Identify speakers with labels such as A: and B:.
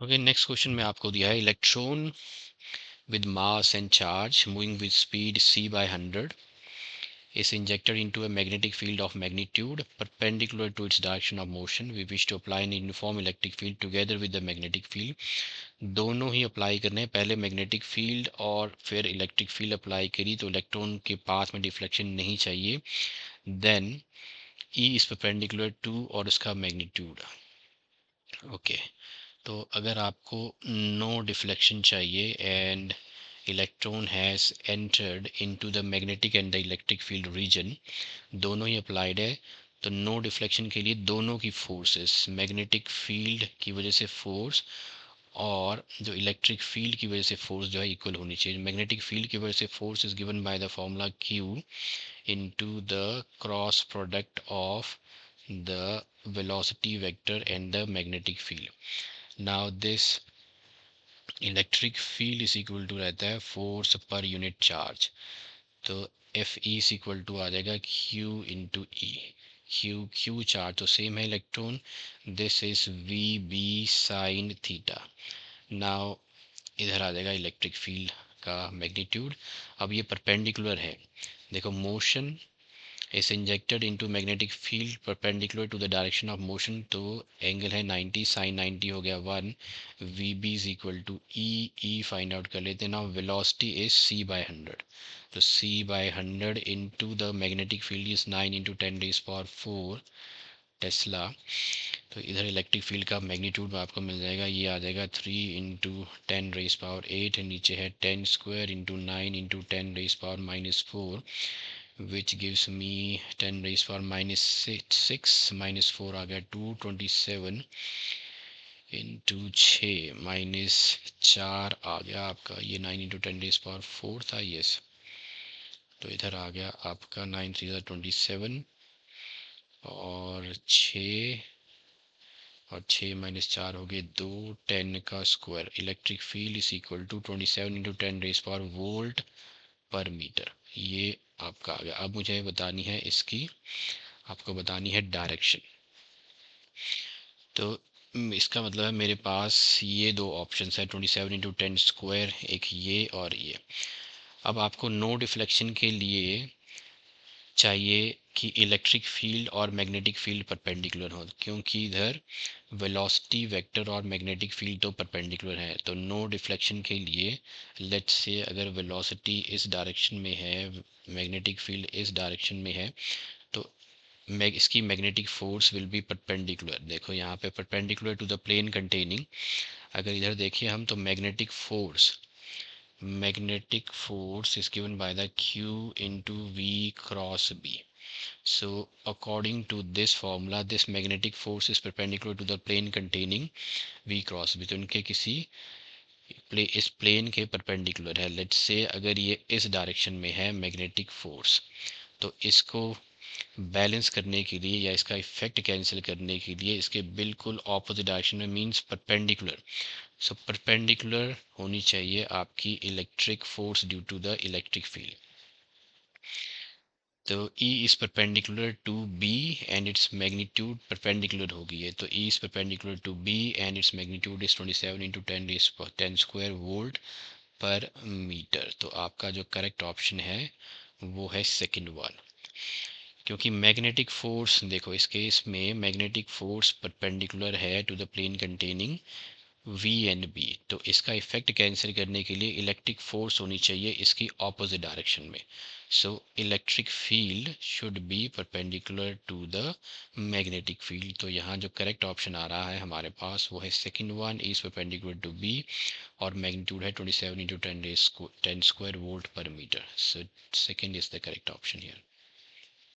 A: Okay, next question में आपको दिया है electron with mass and charge moving with speed c by 100 is injected into a magnetic field of magnitude perpendicular to its direction of motion. We wish to apply an uniform electric field together with the magnetic field. दोनों ही apply करने हैं, पहले magnetic field और फिर electric field apply करी तो electron के पास में डिफ्लेक्शन नहीं चाहिए. Then E is perpendicular to और उसका मैग्नीट्यूड. ओके, तो अगर आपको नो डिफ्लेक्शन चाहिए and electron has entered into the magnetic and the electric field region, दोनों ही अप्लाइड है, तो नो डिफ्लेक्शन के लिए दोनों की फोर्सेस, मैग्नेटिक फील्ड की वजह से फोर्स और जो इलेक्ट्रिक फील्ड की वजह से फोर्स जो है इक्वल होनी चाहिए. मैग्नेटिक फील्ड की वजह से force is given by the formula Q into the cross product of the velocity vector and the magnetic field. Now this electric field is equal to रहता है फोर्स पर यूनिट चार्ज. तो F E is equal to आ जाएगा Q into E. Q charge तो same है electron. This is V B sine theta. Now इधर आ जाएगा इलेक्ट्रिक फील्ड का मैग्नीट्यूड. अब ये परपेंडिकुलर है, देखो motion is injected into magnetic field perpendicular to the direction of motion. तो एंगल है 90, साइन 90 हो गया 1. V B is equal to E find out कर लेते हैं ना. वेलोसिटी इज c बाय 100, तो c by 100 into the magnetic field is 9 into 10⁻⁴ tesla. तो इधर इलेक्ट्रिक फील्ड का मैग्नीट्यूड आपको मिल जाएगा, ये आ जाएगा 3 इंटू 10⁻⁸. नीचे है 10 square into 9 into 10⁻⁻⁴, which gives me 10 raised power minus 6 minus 4 आ गया 227 इंटू 6 माइनस 4 आ गया आपका ये 9 इंटू 10 रेज पावर 4 था. यस, तो इधर आ गया आपका 9 3 27 और 6 और 6 माइनस 4 हो गए 2. 10 का square. Electric field is equal to 27 into 10 raise power volt per metre. ये आपका आ गया. अब मुझे बतानी है इसकी, आपको बतानी है डायरेक्शन. तो इसका मतलब है मेरे पास ये दो ऑप्शन है 27 इंटू 10 स्क्वायर, एक ये और ये. अब आपको नो डिफ्लेक्शन के लिए चाहिए कि इलेक्ट्रिक फील्ड और मैग्नेटिक फील्ड परपेंडिकुलर हो, क्योंकि इधर वेलोसिटी वेक्टर और मैग्नेटिक फील्ड तो परपेंडिकुलर है. तो नो डिफ्लेक्शन के लिए लेट्स से अगर वेलोसिटी इस डायरेक्शन में है, मैग्नेटिक फील्ड इस डायरेक्शन में है, तो इसकी magnetic force will be perpendicular. देखो यहाँ पे perpendicular to the plane containing. अगर इधर देखिए हम तो magnetic force is given by the Q into V cross B. So according to this formula, this magnetic force is perpendicular to the plane containing V cross B. तो इनके किसी इस plane के परपेंडिकुलर है. लेट्स से अगर ये इस direction में है मैग्नेटिक फोर्स, तो इसको बैलेंस करने के लिए या इसका इफेक्ट कैंसिल करने के लिए इसके बिल्कुल ऑपोजिट डायरेक्शन में, मींस परपेंडिकुलर. सो परपेंडिकुलर होनी चाहिए आपकी electric force due to the electric field. तो E is perpendicular to B and its magnitude perpendicular होगी है. तो E is perpendicular to B and its magnitude is 27 into 10 square volt per metre. तो आपका जो करेक्ट ऑप्शन है वो है सेकंड वन. क्योंकि मैग्नेटिक फोर्स देखो इस केस में मैग्नेटिक फोर्स परपेंडिकुलर है to the plane containing V and B. तो इसका इफेक्ट कैंसिल करने के लिए इलेक्ट्रिक फोर्स होनी चाहिए इसकी ऑपोजिट डायरेक्शन में. So electric field should be perpendicular to the magnetic field. तो यहाँ जो करेक्ट ऑप्शन आ रहा है हमारे पास वो है second one, is perpendicular to B और मैग्नीट्यूड है 27 into 10 square volt per metre. So second is the correct option here.